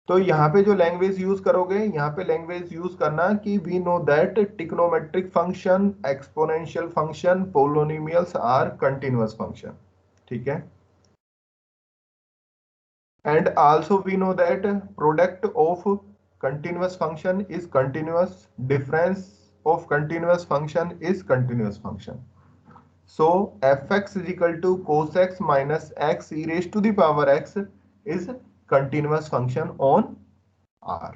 तो यहाँ पे जो लैंग्वेज यूज करोगे, यहाँ पे लैंग्वेज यूज करना कि we know that trigonometric function, exponential function, polynomials are continuous function, ठीक है। And also we know that product of continuous function is continuous, difference of continuous function is continuous function. So fx is equal to cos x minus x e raised to the power x is continuous function on R.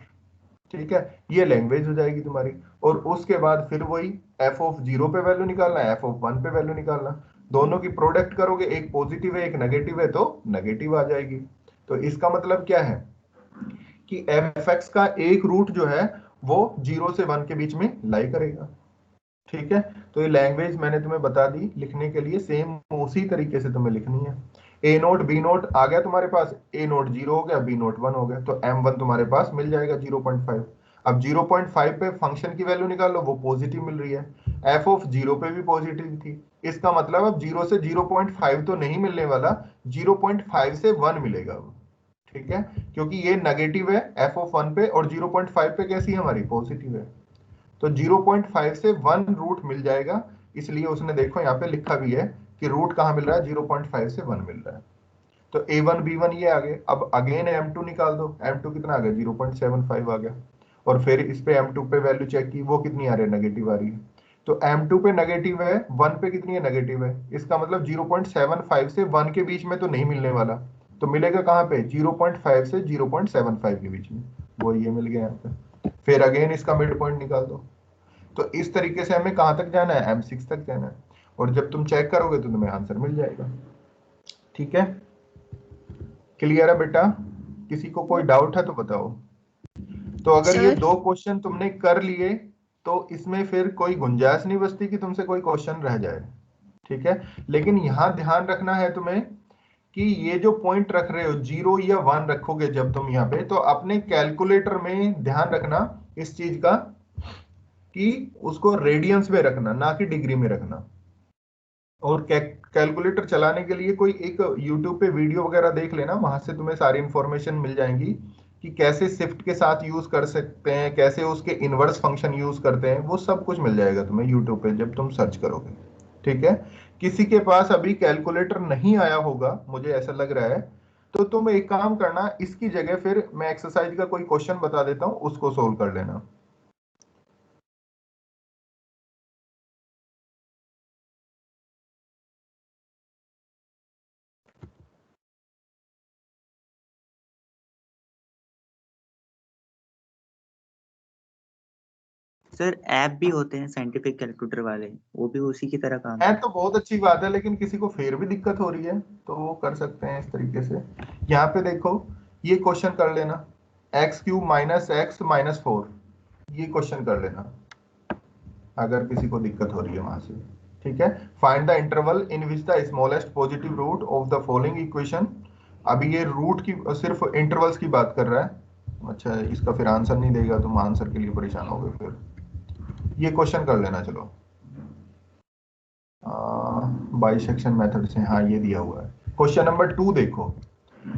ठीक है, ये language हो जाएगी तुम्हारी। और उसके बाद फिर वही f ऑफ 0 पे वैल्यू निकालना है, f ऑफ 1 पे वैल्यू निकालना। दोनों की प्रोडक्ट करोगे, एक पॉजिटिव है एक नेगेटिव है, तो नेगेटिव आ जाएगी। तो इसका मतलब क्या है कि fx का एक रूट जो है वो 0 से 1 के बीच में लाई करेगा, ठीक है। तो ये लैंग्वेज मैंने तुम्हें बता दी लिखने के लिए, सेम उसी तरीके से तुम्हें लिखनी है। ए नोट बी नोट आ गया तुम्हारे पास, ए नोट 0 हो गया, बी नोट 1 हो गया, तो m1 तुम्हारे पास मिल जाएगा 0.5। अब 0.5 पे फंक्शन की वैल्यू निकाल लो, वो पॉजिटिव मिल रही है, f ऑफ 0 पे भी पॉजिटिव थी। इसका मतलब अब 0 से 0.5 तो नहीं मिलने वाला, 0.5 से 1 मिलेगा अब, ठीक है, क्योंकि ये नेगेटिव है f ऑफ 1 पे और 0.5 पे कैसी है हमारी, पॉजिटिव है। तो 0.5 से 1 रूट मिल जाएगा, इसलिए उसने देखो यहाँ पे लिखा भी है कि रूट कहाँ मिल रहा है, 0.5 से 1 मिल रहा है। तो a1 b1 ये आ गए। अब अगेन m2 निकाल दो, m2 कितना आ गया, 0.75 आ गया। और फिर इस पे m2 पे वैल्यू चेक की, वो कितनी आ रही है, नेगेटिव आ रही है। तो m2 पे नेगेटिव है, 1 पे कितनी है, नेगेटिव है। इसका मतलब 0.75 से 1 के बीच में तो नहीं मिलने वाला, तो मिलेगा कहाँ पे, 0.5 से 0.75 के बीच में, वो ये मिल गया यहाँ पे। फिर अगेन इसका मिड पॉइंट निकाल दो। तो इस तरीके से हमें कहां तक जाना है, m6 तक जाना है। और जब तुम चेक करोगे तो तुम्हें आंसर मिल जाएगा, ठीक है। क्लियर है बेटा? किसी को कोई डाउट है तो बताओ। तो अगर ये सर? 2 क्वेश्चन तुमने कर लिए तो इसमें फिर कोई गुंजाइश नहीं बचती कि तुमसे कोई क्वेश्चन रह जाए, ठीक है। लेकिन यहां ध्यान रखना है तुम्हें कि ये जो पॉइंट रख रहे हो 0 या 1 रखोगे जब तुम यहाँ पे, तो अपने कैलकुलेटर में ध्यान रखना इस चीज का कि उसको रेडियंस में रखना, ना कि डिग्री में रखना। और कैलकुलेटर चलाने के लिए कोई एक YouTube पे वीडियो वगैरह देख लेना, वहां से तुम्हें सारी इंफॉर्मेशन मिल जाएंगी कि कैसे शिफ्ट के साथ यूज कर सकते हैं, कैसे उसके इनवर्स फंक्शन यूज करते हैं, वो सब कुछ मिल जाएगा तुम्हें YouTube पे जब तुम सर्च करोगे, ठीक है। किसी के पास अभी कैलकुलेटर नहीं आया होगा, मुझे ऐसा लग रहा है, तो तुम एक काम करना, इसकी जगह फिर मैं एक्सरसाइज का कोई क्वेश्चन बता देता हूँ, उसको सोल्व कर लेना। सर ऐप भी होते हैं साइंटिफिक कैलकुलेटर वाले, वो भी उसी की तरह काम है तो बहुत अच्छी बात है, लेकिन किसी को फिर भी दिक्कत हो रही है तो वो कर सकते हैं इस तरीके से। यहाँ पे देखो, ये क्वेश्चन कर लेना, x³ माइनस x माइनस 4, ये क्वेश्चन कर लेना अगर किसी को दिक्कत हो रही है वहां से, ठीक है। Find the interval in which the smallest positive root of the following equation. अभी ये रूट की सिर्फ इंटरवल्स की बात कर रहा है, अच्छा इसका फिर आंसर नहीं देगा, तुम आंसर के लिए परेशान हो गए फिर। ये क्वेश्चन कर लेना, चलो बाइसेक्शन मेथड से, हाँ ये दिया हुआ है। क्वेश्चन नंबर 2 देखो,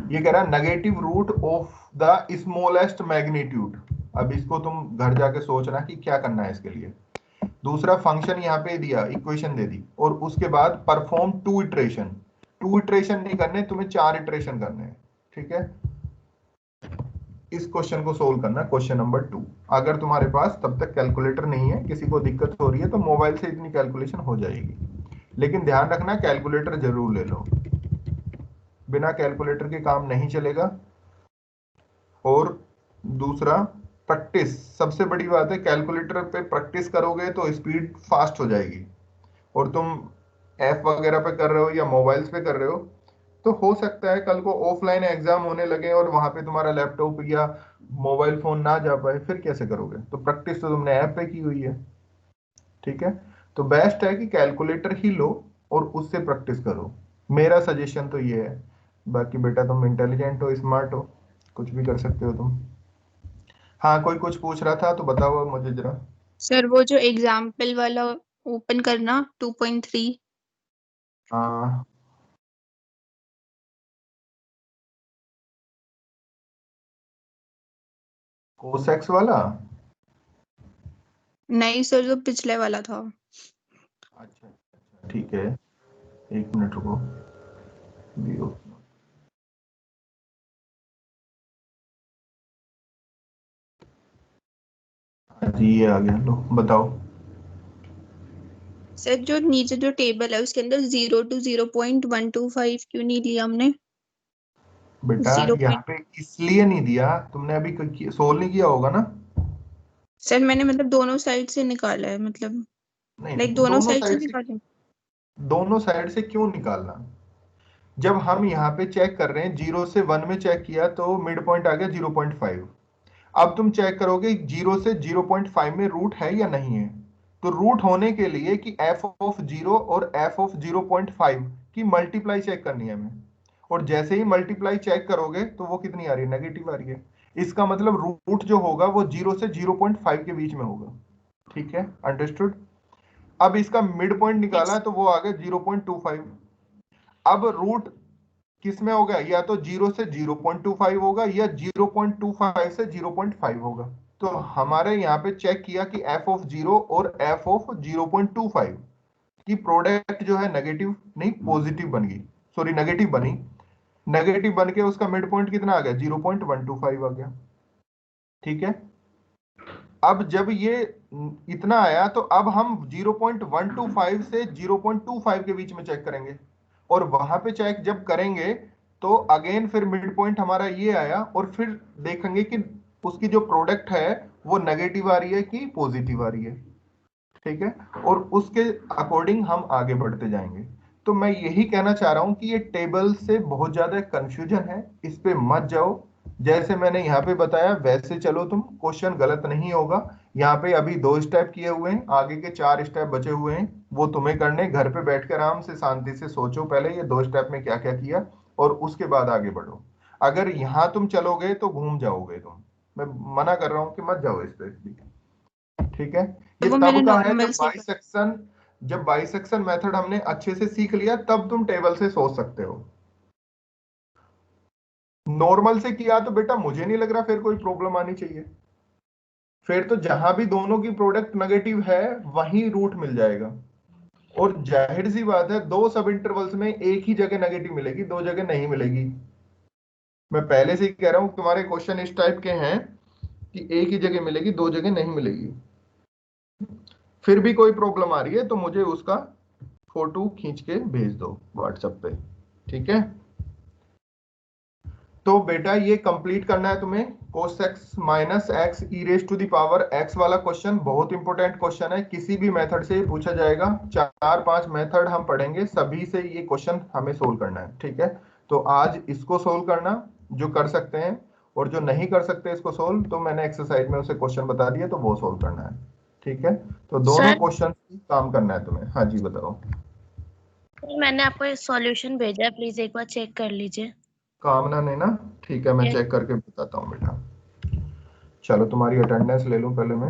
ये कह रहा है negative root of the smallest magnitude. अब इसको तुम घर जाके सोचना कि क्या करना है इसके लिए। दूसरा फंक्शन यहाँ पे दिया, इक्वेशन दे दी, और उसके बाद परफॉर्म 2 इटरेशन। 2 इटरेशन नहीं करने, तुम्हें 4 इटरेशन करने हैं, ठीक है। इस क्वेश्चन को सोल्व करना, क्वेश्चन नंबर 2। अगर तुम्हारे पास तब तक कैलकुलेटर नहीं है, किसी को दिक्कत हो रही है, तो मोबाइल से इतनी कैलकुलेशन हो जाएगी, लेकिन ध्यान रखना कैलकुलेटर जरूर ले लो, बिना कैलकुलेटर के काम नहीं चलेगा। और दूसरा प्रैक्टिस, सबसे बड़ी बात है, कैलकुलेटर पे प्रैक्टिस करोगे तो स्पीड फास्ट हो जाएगी। और तुम ऐप वगैरह पे कर रहे हो या मोबाइल्स पे कर रहे हो, तो हो सकता है कल को ऑफलाइन एग्जाम होने लगे और वहां पे तुम्हारा लैपटॉप या मोबाइल फोन ना जा पाए, फिर कैसे करोगे? तो प्रैक्टिस तो तुमने ऐप पे की हुई है, ठीक है। तो बेस्ट है कि कैलकुलेटर ही लो और उससे प्रैक्टिस करो, मेरा सजेशन तो ये है। बाकी बेटा तुम इंटेलिजेंट हो, स्मार्ट हो, कुछ भी कर सकते हो तुम। हाँ, कोई कुछ पूछ रहा था तो बताओ मुझे जरा। सर वो जो एग्जाम्पल वाला ओपन करना 2.3। हाँ, कोसेक्स वाला? नहीं सर, जो पिछले वाला था। अच्छा अच्छा, ठीक है, एक मिनट रुको। हाँ जी, ये आ गया, लो बताओ। सर जो नीचे जो टेबल है उसके अंदर 0 to 0.125 क्यों नहीं लिया हमने? बेटा 0 यहाँ पे इसलिए नहीं दिया, तुमने अभी सोल्व नहीं किया होगा ना? सर मैंने मतलब दोनों साइड से निकाला है, मतलब नहीं लाइक नहीं, दोनों साइड से निकाले। दोनों साइड से क्यों निकालना? जब हम यहाँ पे चेक कर रहे हैं, 0 से 1 में चेक किया तो मिड पॉइंट आ गया 0.5। अब तुम चेक करोगे 0 से 0.5 में रूट है या नहीं है। तो रूट होने के लिए कि f ऑफ 0 और f ऑफ 0.5 की मल्टीप्लाई चेक करनी है हमें, और जैसे ही मल्टीप्लाई चेक करोगे तो वो कितनी आ रही है? नेगेटिव आ रही है। इसका मतलब रूट जो होगा वो 0 से 0.5 के बीच में होगा, ठीक है, अंडरस्टूड। अब इसका मिड पॉइंट निकाला तो वो आ गया 0.25। अब रूट किस में होगा? या तो 0 से 0.25 होगा या 0.25 से 0.5 होगा। तो हमारे यहाँ पे चेक किया कि f ऑफ 0 और f ऑफ 0.25 की प्रोडक्ट जो है नेगेटिव नहीं पॉजिटिव बन गई, सॉरी नेगेटिव बनी। नेगेटिव बन के उसका मिड पॉइंट कितना आ गया? 0.125 आ गया, ठीक है। अब जब ये इतना आया तो अब हम 0.125 से 0.25 के बीच में चेक करेंगे, और वहां पे चेक जब करेंगे तो अगेन फिर मिड पॉइंट हमारा ये आया, और फिर देखेंगे कि उसकी जो प्रोडक्ट है वो नेगेटिव आ रही है कि पॉजिटिव आ रही है, ठीक है। और उसके अकॉर्डिंग हम आगे बढ़ते जाएंगे। तो मैं यही कहना चाह रहा हूं कि ये टेबल से बहुत ज्यादा कंफ्यूजन है, इस पे मत जाओ। जैसे मैंने यहाँ पे बताया वैसे चलो तुम, क्वेश्चन गलत नहीं होगा। यहाँ पे अभी 2 स्टेप किए हुए हैं, आगे के 4 स्टेप बचे हुए हैं, वो तुम्हें करने। घर पे बैठ कर आराम से शांति से सोचो पहले ये 2 स्टेप में क्या क्या किया, और उसके बाद आगे बढ़ो। अगर यहाँ तुम चलोगे तो घूम जाओगे तुम, मैं मना कर रहा हूँ कि मत जाओ इस पे, ठीक है। ये वो तब मैंने का है नॉर्मल से जब बाइसेक्शन मेथड हमने अच्छे से सीख लिया, तब तुम टेबल से सोच सकते हो। नॉर्मल से किया तो बेटा मुझे नहीं लग रहा फिर कोई प्रॉब्लम आनी चाहिए। फिर तो जहां भी दोनों की प्रोडक्ट नेगेटिव है वहीं रूट मिल जाएगा। और जाहिर सी बात है 2 सब इंटरवल्स में एक ही जगह नेगेटिव मिलेगी, 2 जगह नहीं मिलेगी। मैं पहले से ही कह रहा हूं तुम्हारे क्वेश्चन इस टाइप के हैं कि एक ही जगह मिलेगी, 2 जगह नहीं मिलेगी। फिर भी कोई प्रॉब्लम आ रही है तो मुझे उसका फोटो खींच के भेज दो व्हाट्सएप पे, ठीक है। तो बेटा ये कंप्लीट करना है तुम्हें, cos x minus x e raise to the power x वाला क्वेश्चन बहुत इंपॉर्टेंट क्वेश्चन है, किसी भी मेथड से पूछा जाएगा। 4-5 मेथड हम पढ़ेंगे, सभी से ये क्वेश्चन हमें सोल्व करना है, ठीक है। तो आज इसको सोल्व करना जो कर सकते हैं, और जो नहीं कर सकते इसको सोल्व, तो मैंने एक्सरसाइज में उसे क्वेश्चन बता दिया तो वो सोल्व करना है, ठीक है। तो दोनों सर क्वेश्चन काम करना है तुम्हें। हाँ जी बताओ। मैंने आपको एक सॉल्यूशन भेजा है, प्लीज एक बार चेक कर लीजिए। कामना ने ना? ठीक है, मैं Yes. चेक करके बताता हूँ बेटा। चलो तुम्हारी अटेंडेंस ले लूं पहले मैं।